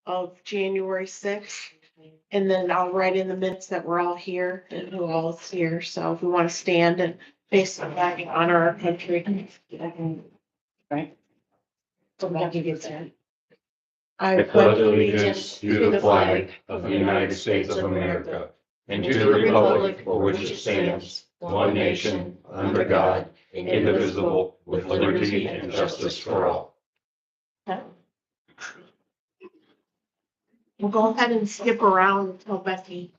of January sixth. And then I'll write in the minutes that we're all here and who all is here. So if we want to stand and face the flag and honor our country. Right. So Becky gets that. I pledge allegiance to the flag of the United States of America and to the republic for which it stands, one nation, under God, indivisible, with liberty and justice for all. We'll go ahead and skip around until Becky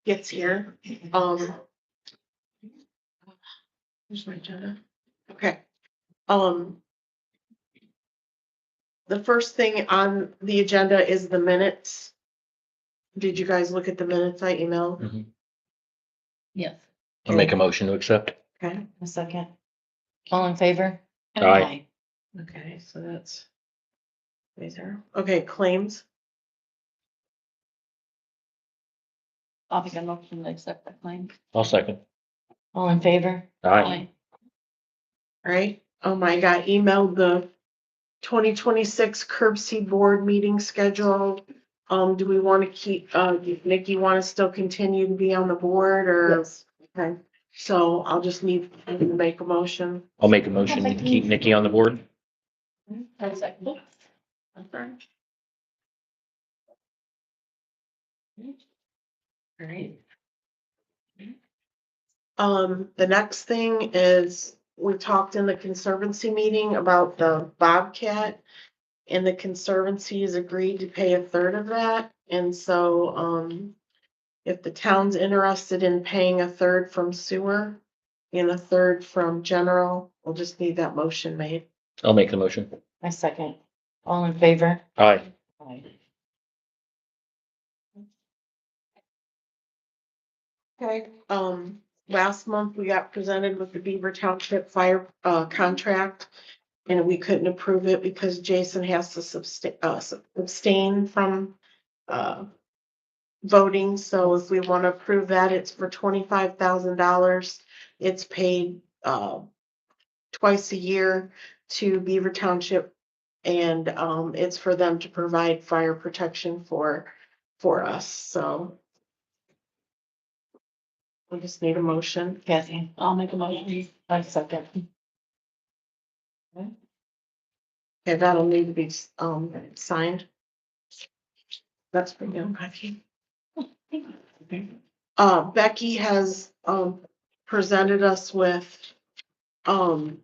gets here. Here's my agenda. Okay. The first thing on the agenda is the minutes. Did you guys look at the minutes I emailed? Yes. I'll make a motion to accept. Okay. A second. All in favor? Aye. Okay, so that's. There. Okay, claims. I'll make a motion to accept the claim. I'll second. All in favor? Aye. Right? I got emailed the 2026 curbside board meeting schedule. Do we want to keep, Nikki want to still continue to be on the board or? Yes. Okay, so I'll just need to make a motion. I'll make a motion to keep Nikki on the board. A second. All right. The next thing is, we talked in the conservancy meeting about the Bobcat. And the conservancy has agreed to pay a third of that, and so, if the town's interested in paying a third from sewer and a third from general, we'll just need that motion made. I'll make the motion. A second. All in favor? Aye. Aye. Okay, last month we got presented with the Beaver Township Fire, contract. And we couldn't approve it because Jason has to abstain from, voting. So if we want to approve that, it's for $25,000. It's paid, twice a year to Beaver Township. And, it's for them to provide fire protection for us. So we just need a motion. Kathy, I'll make a motion. A second. Okay, that'll need to be, signed. That's for you, Becky. Becky has, presented us with, the,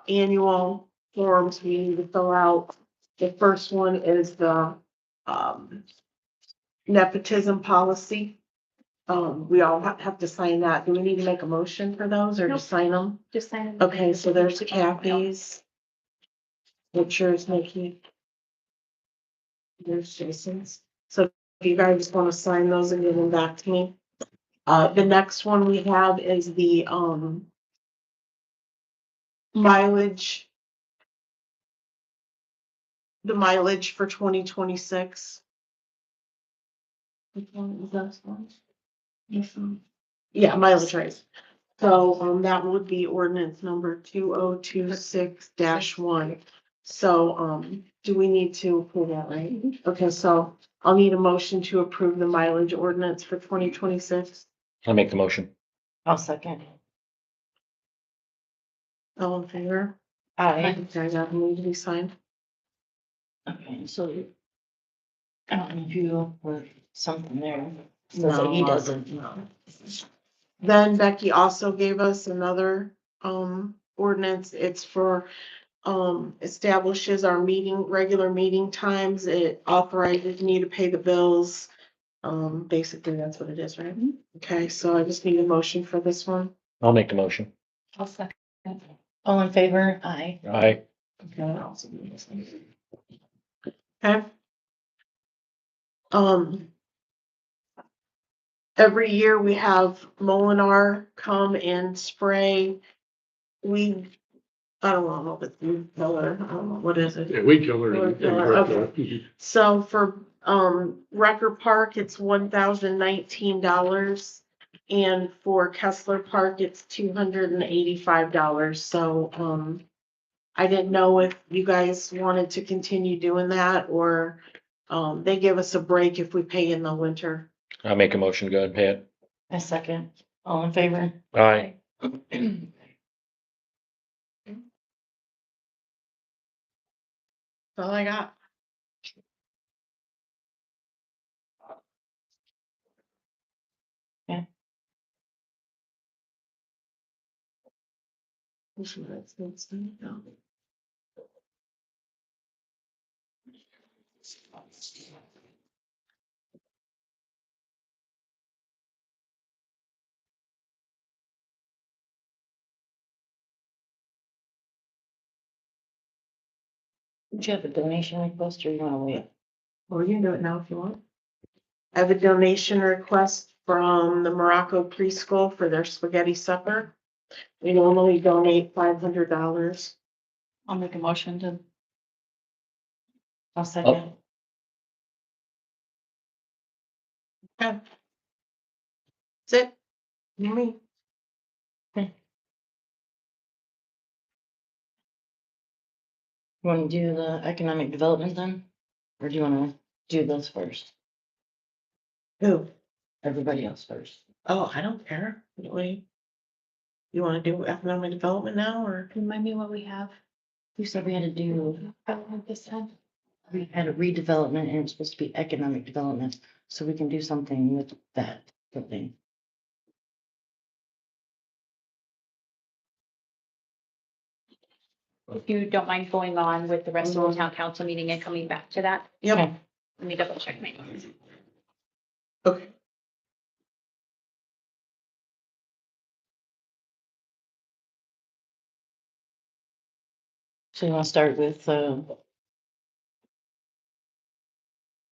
annual forms we need to fill out. The first one is the, nepotism policy. We all have to sign that. Do we need to make a motion for those or just sign them? Just sign it. Okay, so there's Kathy's. Which yours, Nikki? There's Jason's. So if you guys want to sign those and give them back to me. The next one we have is the, mileage. The mileage for 2026. Which one is that one? Yeah, mileage rate. So, that would be ordinance number 2026-1. So, do we need to approve that, right? Okay, so I'll need a motion to approve the mileage ordinance for 2026. I'll make the motion. I'll second. All in favor? Aye. Okay, that need to be signed. Okay, so I don't know if you put something there. So he doesn't. No. Then Becky also gave us another, ordinance. It's for, establishes our regular meeting times. It authorizes me to pay the bills. Basically, that's what it is, right? Okay, so I just need a motion for this one. I'll make the motion. I'll second. All in favor? Aye. Aye. Okay, I'll also do this one. Okay. Every year we have Molinar come and spray. I don't know if it's weed killer, I don't know, what is it? Yeah, weed killer. Weed killer, okay. So for, Record Park, it's $1,019. And for Kessler Park, it's $285. So, I didn't know if you guys wanted to continue doing that or, they give us a break if we pay in the winter. I'll make a motion. Go ahead and pay it. A second, all in favor? Aye. That's all I got. Yeah. No. Do you have a donation request or you wanna wait? Well, we can do it now if you want. I have a donation request from the Morocco preschool for their spaghetti supper. We normally donate $500. I'll make a motion to, I'll second. Okay. That's it. Me. You wanna do the economic development then? Or do you wanna do this first? Who? Everybody else first. Oh, I don't care. Wait. You wanna do economic development now or? remind me what we have You said we had to do, this time. we had a redevelopment and it's supposed to be economic development, so we can do something with that building. If you don't mind going on with the rest of the town council meeting and coming back to that, Yep. Okay. let me double check my notes. Okay. So you wanna start with,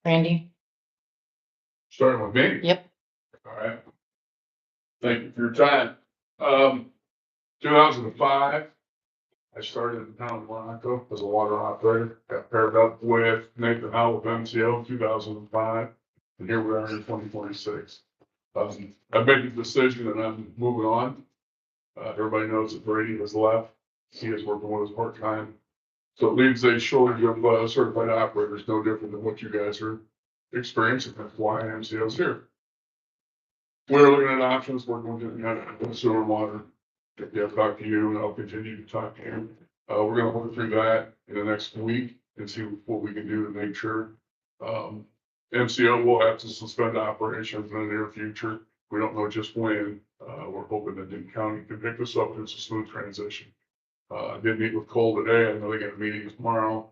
Randy? Starting with me? Yep. All right. Thank you for your time. 2005, I started in the town of Morocco as a water operator. Got paired up with Nathan Howe with MCO in 2005, and here we are in 2026. I made the decision that I'm moving on. Everybody knows that Brady has left. He is working with us part-time. So it leaves a shortage of certified operators, no different than what you guys are experiencing. That's why MCO is here. We're looking at options, working with sewer and water. Yeah, I've talked to you and I'll continue to talk to him. We're gonna work through that in the next week and see what we can do to make sure. MCO will have to suspend operations in the near future. We don't know just when. We're hoping that Denton County can pick this up and it's a smooth transition. I did meet with Cole today. I know they got a meeting tomorrow.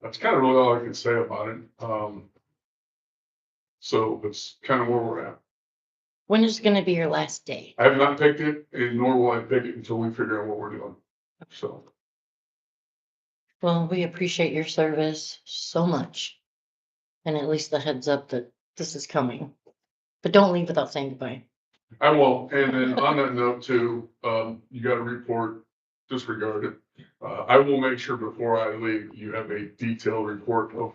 That's kind of really all I can say about it. So that's kind of where we're at. When is gonna be your last day? I have not picked it, and nor will I pick it until we figure out what we're doing. So, Well, we appreciate your service so much. And at least the heads up that this is coming. But don't leave without saying goodbye. I will, and then on that note too, you got a report, disregard it. I will make sure before I leave, you have a detailed report of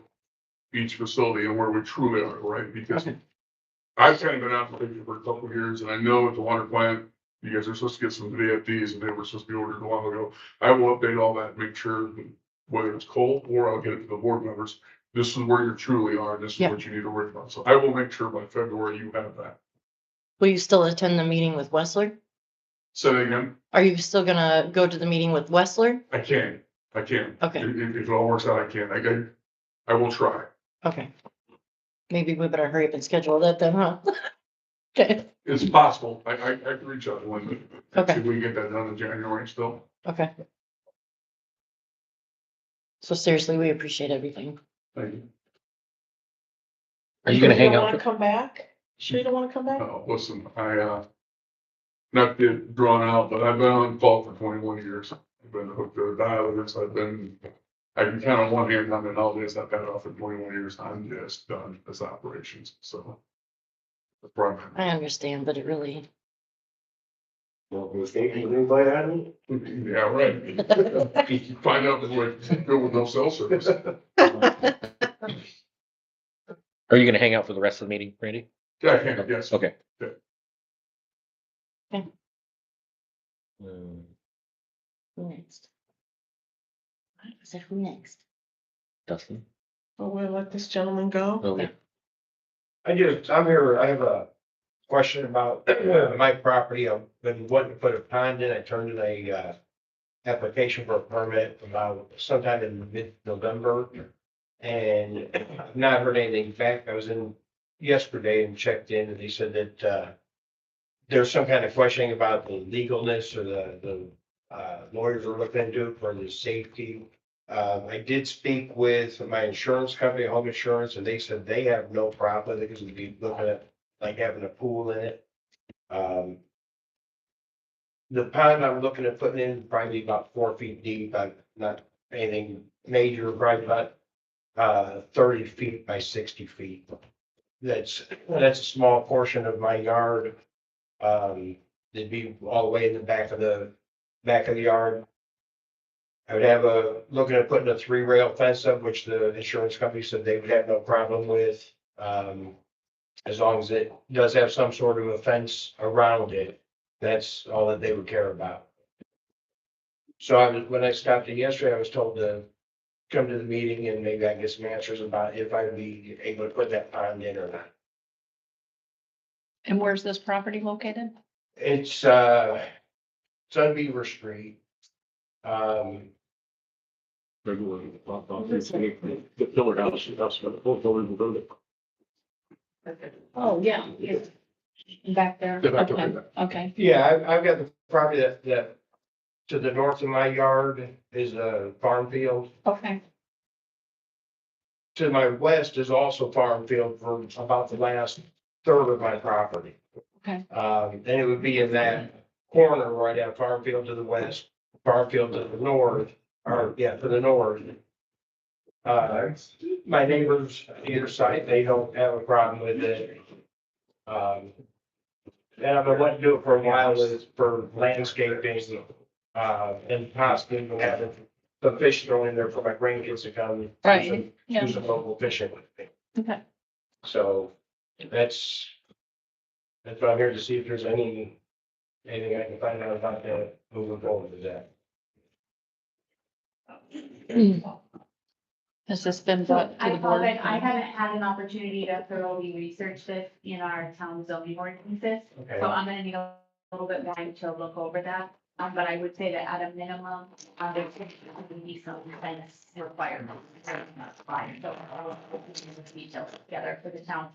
each facility and where we truly are, right? Because Okay. I've kind of been out there for a couple of years, and I know at the water plant, you guys are supposed to get some VFDs, and they were supposed to be ordered a while ago. I will update all that, make sure, whether it's cold or I'll get it to the board members, this is where you truly are, this is Yeah. what you need to worry about. So I will make sure by February you have that. Will you still attend the meeting with Wessler? Say that again, Are you still gonna go to the meeting with Wessler? I can. Okay. If it all works out, I can. I will try. Okay. Maybe we better hurry up and schedule that then, huh? Okay, It's possible. I can reach out to Linda. Okay. See if we can get that done in January still. okay. So seriously, we appreciate everything. Thank you. Are you gonna hang don't wanna out? come back? Sure you don't wanna come back? Listen, not to get drawn out, but I've been on call for 21 years. I've been hooked to the dialysis. I can count on one hand how many holidays I've had off for 21 years. I'm just done as operations, so. The problem. I understand, but it really, Yeah, right. Find out before I go with no cell service. Are you gonna hang out for the rest of the meeting, Randy? Yeah, I can, yes. Okay. Okay. Hmm. next. So who next? Dustin? Oh, we'll let this gentleman go. Okay. I'm here, I have a question about my property. I've been wanting to put a pond in. I turned in a, application for a permit about sometime in mid-November. And I've not heard anything back. I was in yesterday and checked in and they said that, there's some kind of questioning about the legalness or the lawyers are looking into it for the safety. I did speak with my insurance company, home insurance, and they said they have no problem because we'd be looking at like having a pool in it. The pond I'm looking at putting in probably about 4 feet deep, not anything major, probably about 30 feet by 60 feet. That's a small portion of my yard. It'd be all the way in the back of the yard. I would have looking at putting a 3-rail fence up, which the insurance company said they would have no problem with. As long as it does have some sort of a fence around it, that's all that they would care about. So when I stopped in yesterday, I was told to come to the meeting and maybe I get some answers about if I would be able to put that pond in or not. And where's this property located? It's on Beaver Street. The pillar house, that's the whole building building. Oh, yeah, it's back there. Yeah, back Okay, there. okay. Yeah, I've got the property that to the north of my yard is a farm field. Okay, To my west is also farm field for about the last third of my property. okay. And it would be in that corner where I'd have farm field to the west, farm field to the north, or yeah, to the north. My neighbors on either side, they don't have a problem with it. And I've been wanting to do it for a while is for landscaping, and possibly having the fish thrown in there for my grandkids to come. Right, yeah. Do some local fishing with me. Okay. So that's what I'm here to see if there's anything I can find out about that moving forward with that. Has this been So brought to I the board? apologize, I haven't had an opportunity to thoroughly research this in our town zoning ordinances. Okay. So I'm gonna need a little bit more time to look over that. But I would say that at a minimum, there would be some fence requirements. That's fine. So I'll put the details together for the town.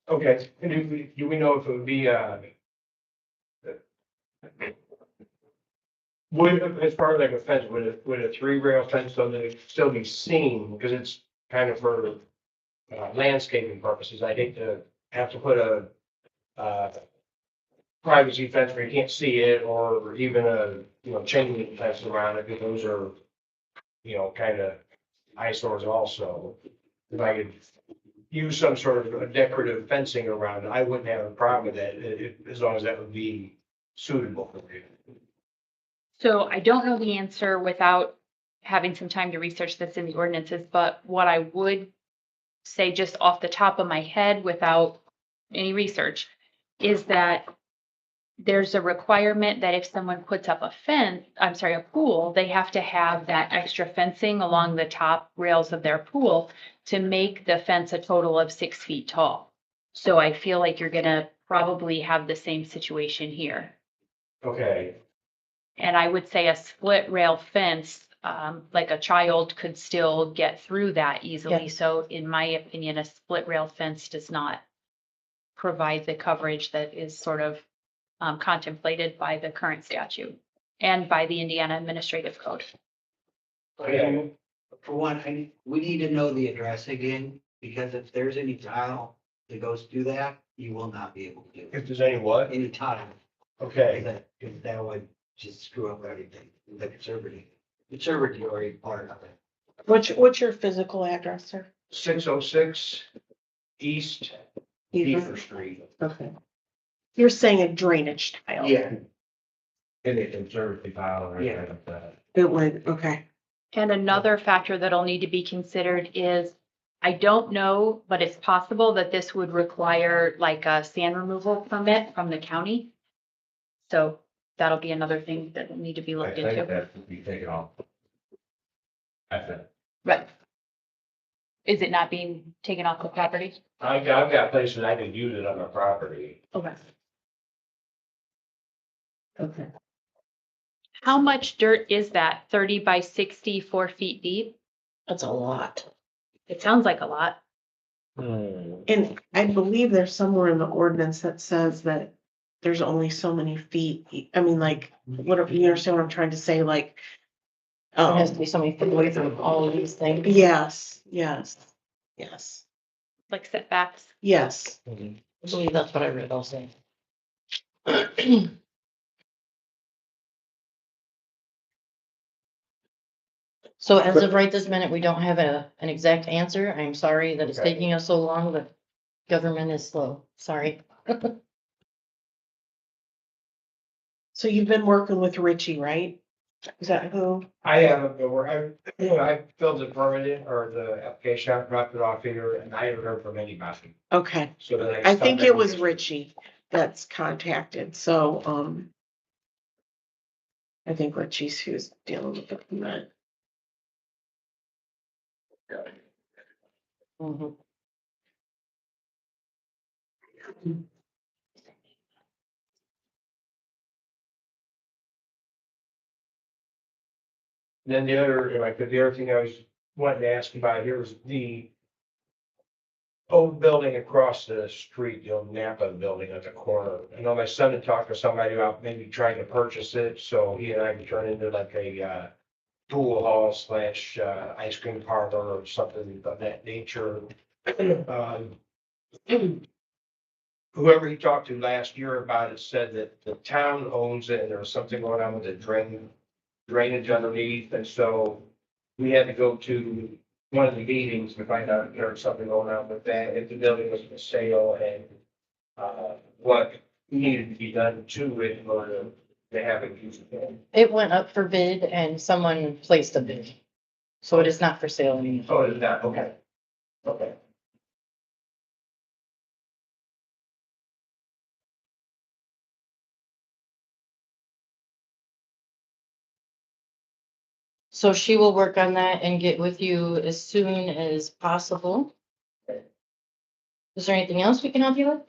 Okay, and do we know if it would be, as far as like a fence, would a 3-rail fence so that it still be seen, because it's kind of for landscaping purposes, I hate to have to put a privacy fence where you can't see it, or even a chain link fence around it, because those are, kind of eyesores also. If I could use some sort of a decorative fencing around it, I wouldn't have a problem with that, as long as that would be suitable for me. So I don't know the answer without having some time to research this in the ordinances, but what I would say just off the top of my head without any research is that there's a requirement that if someone puts up a pool, they have to have that extra fencing along the top rails of their pool to make the fence a total of 6 feet tall. So I feel like you're gonna probably have the same situation here. Okay, And I would say a split rail fence, like a child could still get through that easily. Yeah. So in my opinion, a split rail fence does not provide the coverage that is sort of contemplated by the current statute and by the Indiana Administrative Code. okay, For one, we need to know the address again, because if there's any tile that goes through that, you will not be able to do it. if there's any what? Any tile, Okay, that would just screw up everything, the conservatory part of it. What's your physical address, sir? 606 East Beaver Street. Okay. You're saying a drainage tile? In a conservative tile or Yeah. anything like that. It would, okay. And another factor that'll need to be considered is, I don't know, but it's possible that this would require like a sand removal permit from the county. So that'll be another thing that will need to be looked into. that would be taken off. I think. Right. Is it not being taken off the property? I've got places I can use it on my property. Okay. Okay. How much dirt is that? 30 by 60, 4 feet deep? That's a lot. It sounds like a lot. And I believe there's somewhere in the ordinance that says that there's only so many feet. I mean, like, what, you understand what I'm trying to say, like. There has to be somebody put away from all of these things. Yes, yes, yes, Like setbacks. yes. I believe that's what I read also. So as of right this minute, we don't have an exact answer. I'm sorry that it's Okay. taking us so long, but government is slow. Sorry. So you've been working with Richie, right? Is that who? I haven't been where I filled the permit or the application, I dropped it off here and I haven't heard from anybody. Okay, So then I think it was stopped. Richie that's contacted, so, I think Richie's who's dealing with the permit. Mhm. Then the other, like, the other thing I was wanting to ask about here was the old building across the street, the old Napa building at the corner. I know my son had talked to somebody about maybe trying to purchase it, so he and I could turn into like a pool hall slash ice cream parlor or something of that nature. Whoever he talked to last year about it said that the town owns it and there was something going on with the drainage underneath, and so we had to go to one of the meetings to find out if there was something going on with that, if the building was for sale and what needed to be done to it in order to have it used again. It went up for bid and someone placed a bid. So it is not for sale anymore. Oh, is that, okay. Okay. So she will work on that and get with you as soon as possible. Is there anything else we can help you with?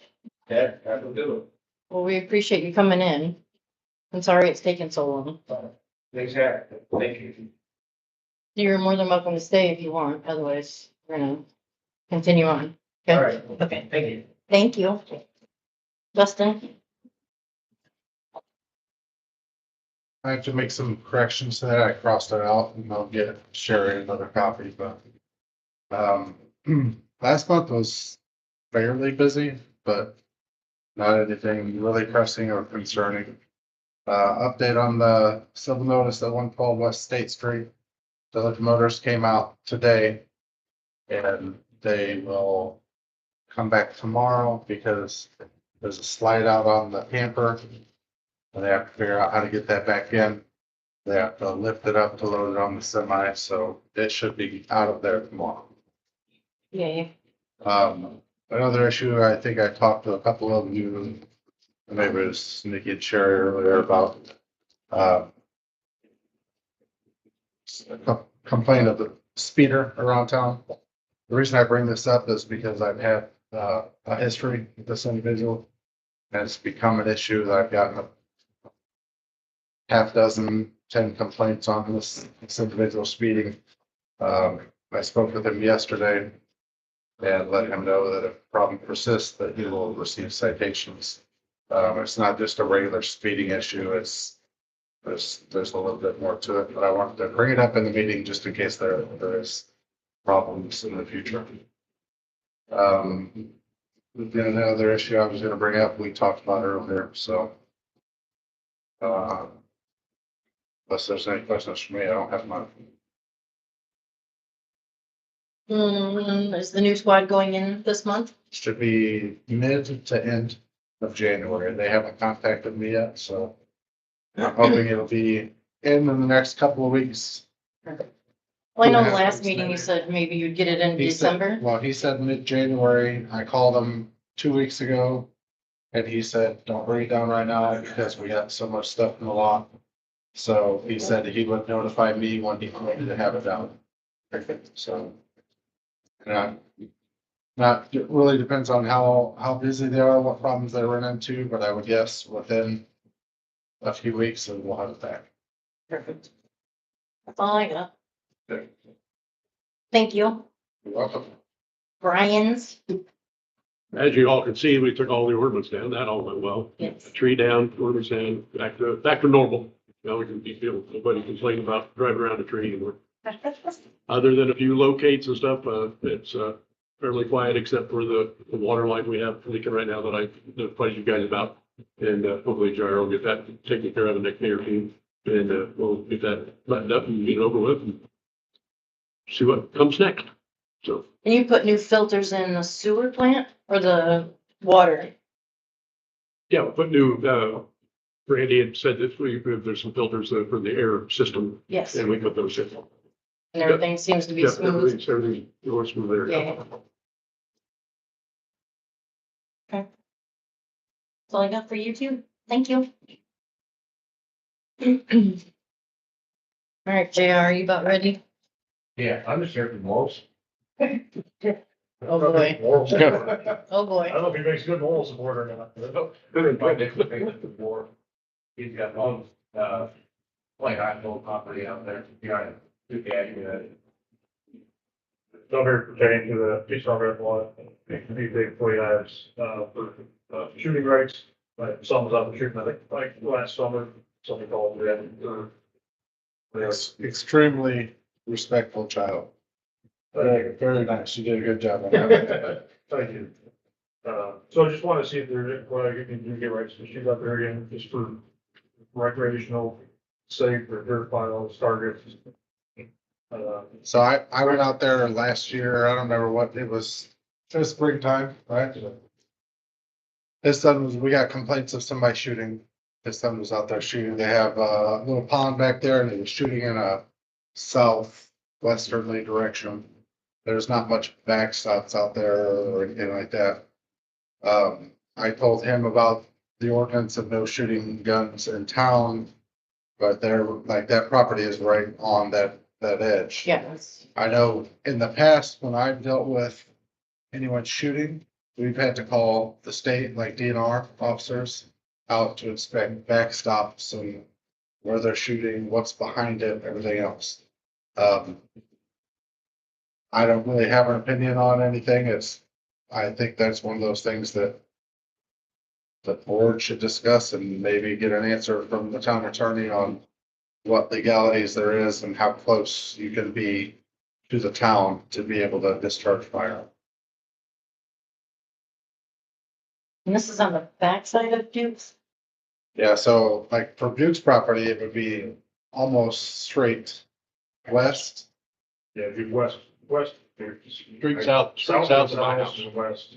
That will do Well, we appreciate you coming in. I'm sorry it's taken so long. it. Exactly. Thank you. You're more than welcome to stay if you want, otherwise we're gonna continue on. Okay? All right. Okay, Thank you. thank you. Dustin? I have to make some corrections to that. I crossed it out and I'll get Sherry another copy, but. Last month was fairly busy, but not anything really pressing or concerning. Update on the civil notice at 112 West State Street. The locomotives came out today. And they will come back tomorrow because there's a slide out on the camper. And they have to figure out how to get that back in. They have to lift it up to load it on the semi, so it should be out of there tomorrow. Yay. Another issue, I think I talked to a couple of you, maybe it was Nikki and Sherry earlier about, complaint of the speeder around town. The reason I bring this up is because I've had, a history with this individual. And it's become an issue that I've gotten a half dozen, 10 complaints on this individual speeding. I spoke with him yesterday and let him know that if the problem persists, that he will receive citations. It's not just a regular speeding issue, there's a little bit more to it, but I wanted to bring it up in the meeting just in case there is problems in the future. Then the other issue I was gonna bring up, we talked about earlier, so. Unless there's any questions for me, I don't have mine. Is the new squad going in this month? Should be mid to end of January. They haven't contacted me yet, so. I'm hoping it'll be in the next couple of weeks. Well, I know the Yeah, last it's meeting you maybe- said maybe you'd get it in He said- December. Well, he said mid-January. I called him 2 weeks ago. And he said, don't bring it down right now because we got so much stuff in the lot. So he said he would notify me when he wanted to have it down. So. Not, it really depends on how busy they are, what problems they run into, but I would guess within a few weeks and we'll have it back. Perfect. That's all I got. Thank you. You're welcome. Brian's. As you all can see, we took all the ornaments down. That all went well. Yes. Tree down, ornaments down, back to normal. Now we can be feel, nobody complain about driving around a tree anymore. Other than a few locates and stuff, it's, fairly quiet except for the water line we have leaking right now that I notified you guys about. And, hopefully Jair will get that taken care of the next day or two. And, we'll get that buttoned up and get it over with and see what comes next. So, And you put new filters in the sewer plant or the water? yeah, we'll put new, Randy had said that there's some filters for the air system Yes. and we put those in. And everything seems to be Yeah, smooth. everything's going smooth there. Yeah. Okay. That's all I got for you too. Thank you. All right, JR, are you about ready? Yeah, I'm just here for morals. Oh, boy. Morals. I don't Oh, boy. know if he makes good moral support or not. He's got one, like I told property out there, behind two guys, Over pertaining to the peace officer law, these employee lives, for, shooting rights, like son was out shooting, I think, like last summer, somebody called me and, Extremely respectful child. Very, very nice. You did a good job on Thank that. you. So I just want to see if there's, what I can get rights, she's out there again, just for recreational, safe, for her final targets. So I went out there last year. I don't remember what it was springtime, right? His son was, we got complaints of somebody shooting. His son was out there shooting. They have a little pond back there and he was shooting in a southwesterly direction. There's not much backstops out there or anything like that. I told him about the ordinance of no shooting guns in town. But they're like, that property is right on that edge. Yes. I know in the past, when I've dealt with anyone shooting, we've had to call the state, like DNR officers, out to inspect backstops and where they're shooting, what's behind it, everything else. I don't really have an opinion on anything. I think that's one of those things that the board should discuss and maybe get an answer from the town attorney on what legalities there is and how close you can be to the town to be able to discharge fire. And this is on the backside of Duke's? Yeah, so like for Duke's property, it would be almost straight west. Yeah, if you west. Street south of my house. West.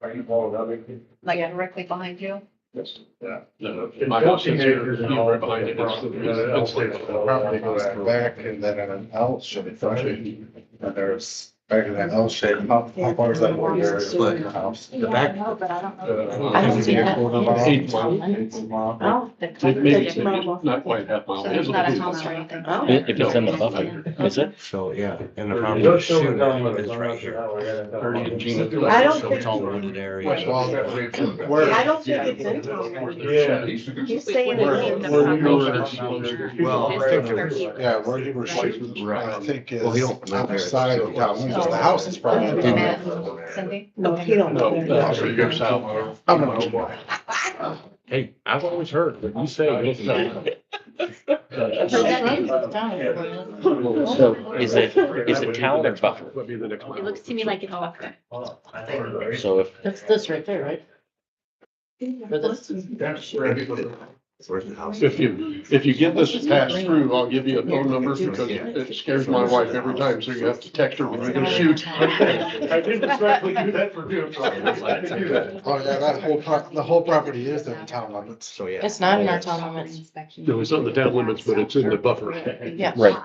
Are you following that? Like directly behind you? Yes. Yeah. No, my house is here, right behind it. Property goes back and then in an L shape, right? And there's back in that L shape. How far is that one area from your house? The back. But I don't know. I don't see that. Oh. Maybe not quite half mile. So there's not a house or anything? If it's in the buffer, is it? So, yeah, and the It problem does with show shooting the is right here. 30 and Gina. I don't So think- it's all wooded area. Where, I don't think it's in town. Yeah. He's saying Where- it's in the where you property. Well, His picture. yeah, where you were shooting, I think is Well, he don't live there, outside of town. so- The house is probably. Cindy? No, he don't. No, live no, there. so you go south. I'm not. Hey, I've always heard when you say it's not. So is it town or buffer? Would be the next one. It looks to me like it's buffer. So if, That's this right there, right? For this. Where's the house? If you get this passed through, I'll give you a phone number because it scares my wife every time, so you have to text her when you're gonna shoot. I didn't exactly do that for Duke. So I didn't do that. Oh, yeah, the whole property is in the town limits. So, yeah. It's not in our town limits. No, it's not the town limits, but it's in the buffer. Yeah. Right.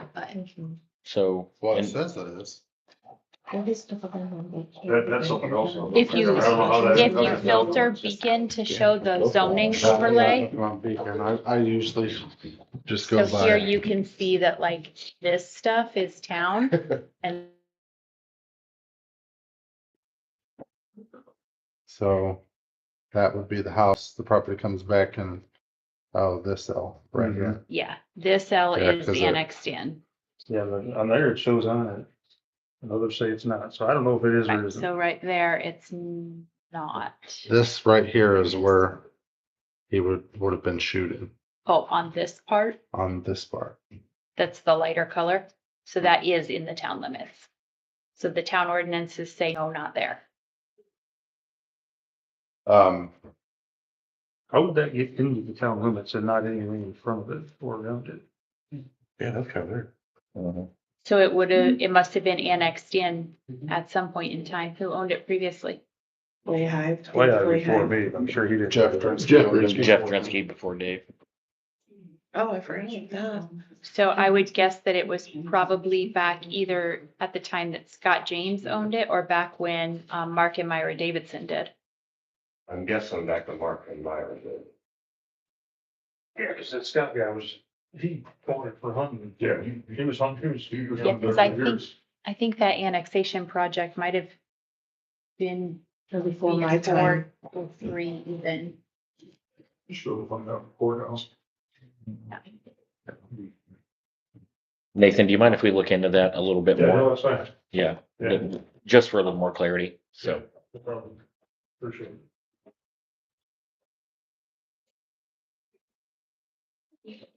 so, Well, it and says that it is. That's something else. If you, I don't know how that- if you filter beacon to show the zoning overlay, Beacon, I usually just So go here by. you can see that like this stuff is town and So that would be the house. The property comes back and, oh, this L right here. yeah, this L Yeah, is 'cause it- annexed in. Yeah, but on there it shows on it. And others say it's not, so I don't know if it is or Right, isn't. so right there, it's not. This right here is where he would have been shooting Oh, on this part, on this part. that's the lighter color. So that is in the town limits. So the town ordinances say, no, not there. Um, How would that get into the town limits and not anything in front of it or around it? yeah, that's kind of weird. So it would have, it must have been annexed in at some point in time. Who owned it previously? Way high. Well, yeah, before me, I'm sure he did. Jeff Drinsky. Jeff Drinsky before Dave. Oh, I forgot that. So I would guess that it was probably back either at the time that Scott James owned it or back when Mark and Myra Davidson did. I'm guessing back to Mark and Myron did. Yeah, because that Scott guy he bought it for hunting. Yeah. He was hunting, he was. Yeah, 'cause I think that annexation project might have been Before my time. 3 even. Sure, if I'm out in the courthouse. Nathan, do you mind if we look into that a little bit Yeah, no, more? that's fine. Yeah, Yeah. just for a little more clarity, so. No problem. Appreciate it.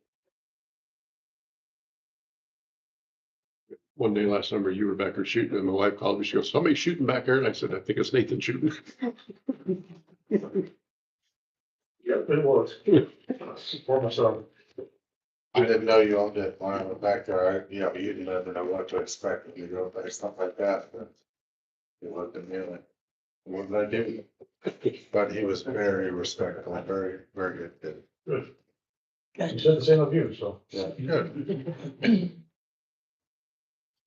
One day last summer, you were back there shooting, and my wife called me, she goes, somebody's shooting back there, and I said, I think it's Nathan shooting. Yeah, it was. For myself. I didn't know you owned it when I went back there. You didn't never know what to expect when you go there, stuff like that. But you looked at me like, what did I do? But he was very respectful, very, very good kid. Good. You said the same of you, so. Yeah, good.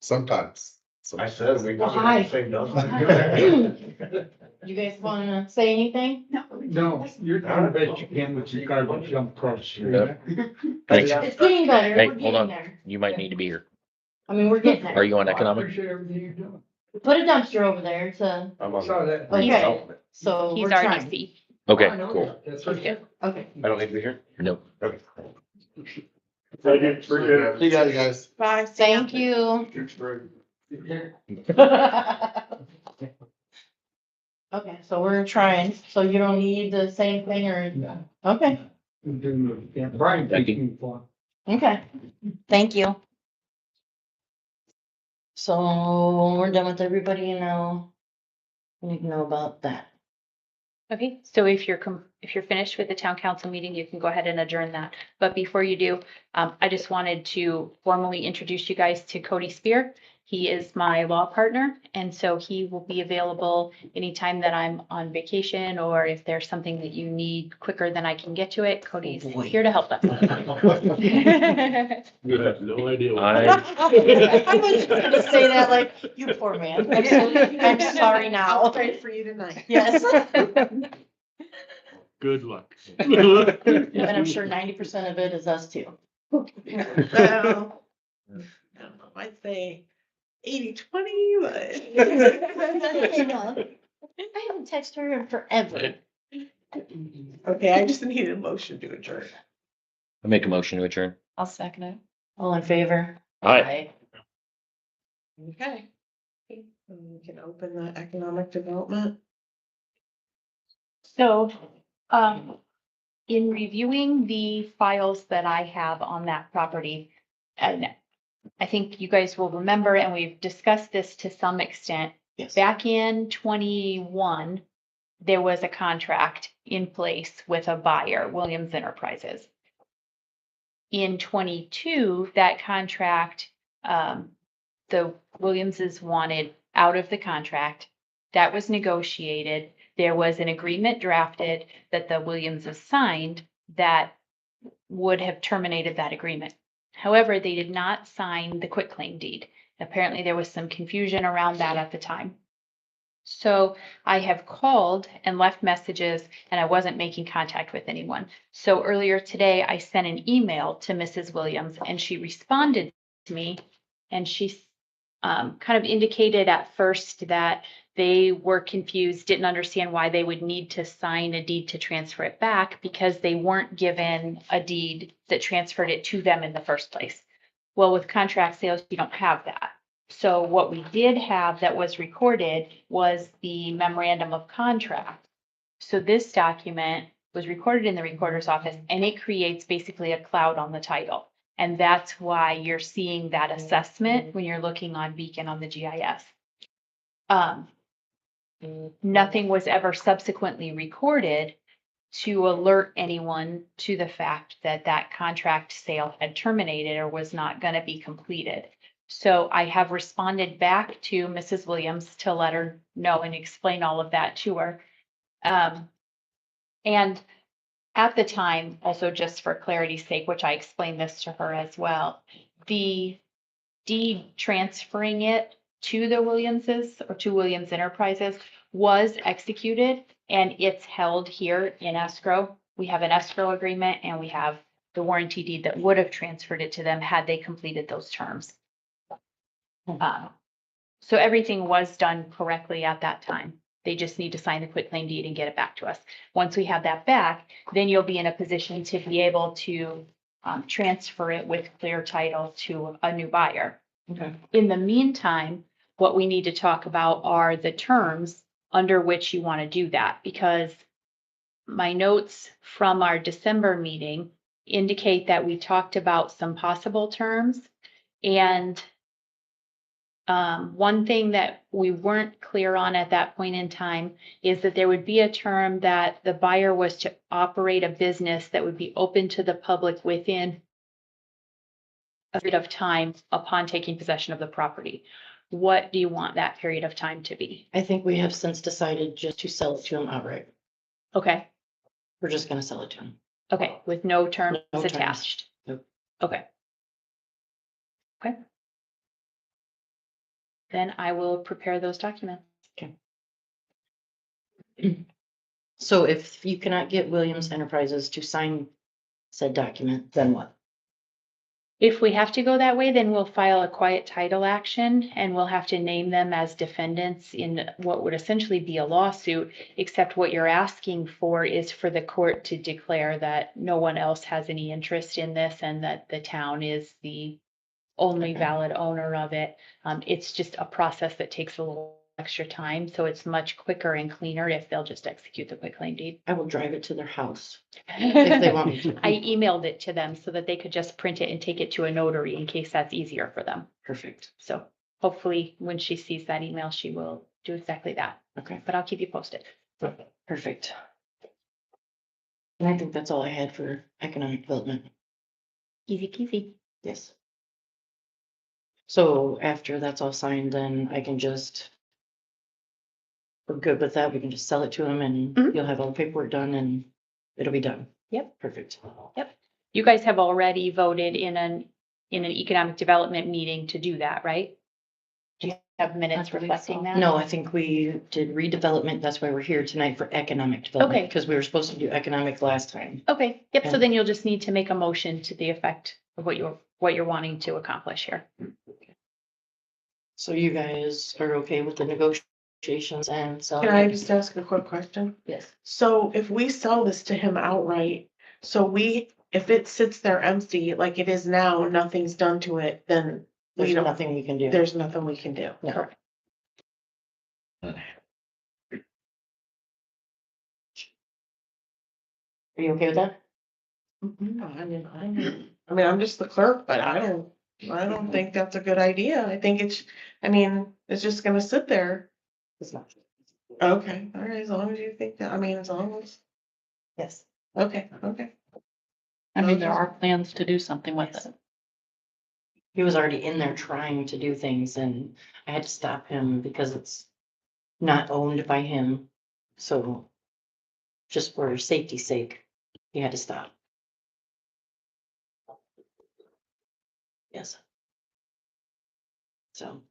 Sometimes. I said we. Well, hi. You guys wanna say anything? No, you're doing the best you can, but you gotta jump across the street. Thanks. It's getting better, Hey, we're hold getting on. there. You might need to be here. I mean, we're getting Are there. you on I economic? appreciate everything you're doing. Put a dumpster over there to, I'm on. Saw that. okay, so He's we're already trying. see. Okay, I know cool. that. That's He's right. good. Okay. I don't need to be here? No. Okay. Thank you, appreciate it. See you guys. Bye. Thank you. Okay, so we're trying, so you don't need the same thing or, okay, Yeah, Brian. Thank you. okay, thank you. So we're done with everybody now. We need to know about that. Okay, so if you're finished with the town council meeting, you can go ahead and adjourn that. But before you do, I just wanted to formally introduce you guys to Cody Spear. He is my law partner, and so he will be available anytime that I'm on vacation or if there's something that you need quicker than I can get to it, Cody's here to help us. You have no idea. what- I, I was just gonna say that like, you poor man. I'm sorry I'll now. pray for you tonight. Yes. Good luck. And I'm sure 90% of it is us too. Well, I don't know, I'd say 80-20, but. I haven't texted her in forever. Okay, I just need a motion to adjourn. I make a motion to adjourn. I'll second it. All in favor? Aye. Okay. And we can open the economic development. So, in reviewing the files that I have on that property, and I think you guys will remember, and we've discussed this to some extent. Yes. Back in 21, there was a contract in place with a buyer, Williams Enterprises. In 22, that contract, the Williamses wanted out of the contract. That was negotiated. There was an agreement drafted that the Williamses signed that would have terminated that agreement. However, they did not sign the quitclaim deed. Apparently, there was some confusion around that at the time. So I have called and left messages and I wasn't making contact with anyone. So earlier today, I sent an email to Mrs. Williams and she responded to me and she kind of indicated at first that they were confused, didn't understand why they would need to sign a deed to transfer it back because they weren't given a deed that transferred it to them in the first place. Well, with contract sales, you don't have that. So what we did have that was recorded was the memorandum of contract. So this document was recorded in the recorder's office and it creates basically a cloud on the title. And that's why you're seeing that assessment when you're looking on Beacon on the GIS. Nothing was ever subsequently recorded to alert anyone to the fact that that contract sale had terminated or was not going to be completed. So I have responded back to Mrs. Williams to let her know and explain all of that to her. And at the time, also just for clarity's sake, which I explained this to her as well, the deed transferring it to the Williamses or to Williams Enterprises was executed and it's held here in escrow. We have an escrow agreement and we have the warranty deed that would have transferred it to them had they completed those terms. So everything was done correctly at that time. They just need to sign the quitclaim deed and get it back to us. Once we have that back, then you'll be in a position to be able to transfer it with clear title to a new buyer. Okay. In the meantime, what we need to talk about are the terms under which you want to do that, because my notes from our December meeting indicate that we talked about some possible terms. And one thing that we weren't clear on at that point in time is that there would be a term that the buyer was to operate a business that would be open to the public within a period of time upon taking possession of the property. What do you want that period of time to be? I think we have since decided just to sell it to them outright. Okay, We're just gonna sell it to them. okay, with no terms No terms. attached. Nope. Okay. Okay. Then I will prepare those documents. So if you cannot get Williams Enterprises to sign said document, then what? If we have to go that way, then we'll file a quiet title action and we'll have to name them as defendants in what would essentially be a lawsuit, except what you're asking for is for the court to declare that no one else has any interest in this and that the town is the only valid owner of it. It's just a process that takes a little extra time, so it's much quicker and cleaner if they'll just execute the quitclaim deed. I will drive it to their house if they want me to. I emailed it to them so that they could just print it and take it to a notary in case that's easier for them. Perfect. So hopefully when she sees that email, she will do exactly that, Okay, but I'll keep you posted. perfect. And I think that's all I had for economic development. Easy peasy. Yes. So after that's all signed, then I can just. We're good with that. We can just sell it to them and Mhm. you'll have all the paperwork done and it'll be done. Yep. Perfect. You guys have already voted in an economic development meeting to do that, right? Do you have minutes reflecting that? No, I think we did redevelopment. That's why we're here tonight for economic development. Okay. Because we were supposed to do economic last time. Okay, yep, so And- then you'll just need to make a motion to the effect of what you're wanting to accomplish here. So you guys are okay with the negotiations and so. Can I just ask a quick question? Yes. So if we sell this to him outright, if it sits there empty like it is now, nothing's done to it, then There's we don't, nothing we can do. there's nothing we can do. No. Correct. Are you okay with that? I'm just the clerk, but I don't think that's a good idea. I think it's just gonna sit there. It's not. Okay, all right, as long as you think that, as long as, Yes. okay. I mean, there are plans to do something with it. He was already in there trying to do things and I had to stop him because it's not owned by him. So just for safety's sake, he had to stop. Yes. So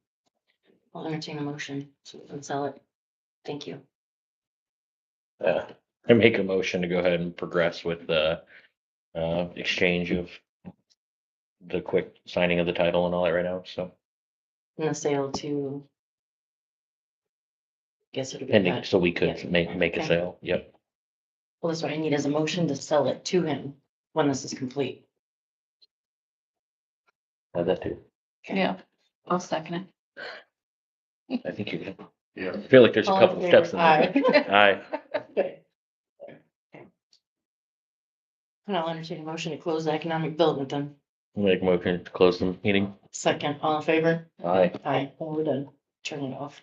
I'll entertain a motion so we can sell it. Thank you. I make a motion to go ahead and progress with the exchange of the quick signing of the title and all that right now, so And the sale to. Guess it'll be pending, that. so we could Yeah. make a Okay. sale, yep. Well, that's what I need is a motion to sell it to him when this is complete. That too. Okay. Yeah, I'll second it. I think you can. Yeah. I feel like there's a All in couple of favor? steps in there. Aye. Okay. And I'll entertain a motion to close the economic development then. Make a motion to close the meeting. Second, all in favor? Aye. Aye, well, we're done. Turn it off.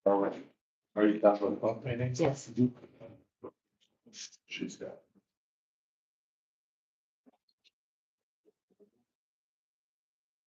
Are you done with the meetings? Yes. She's got.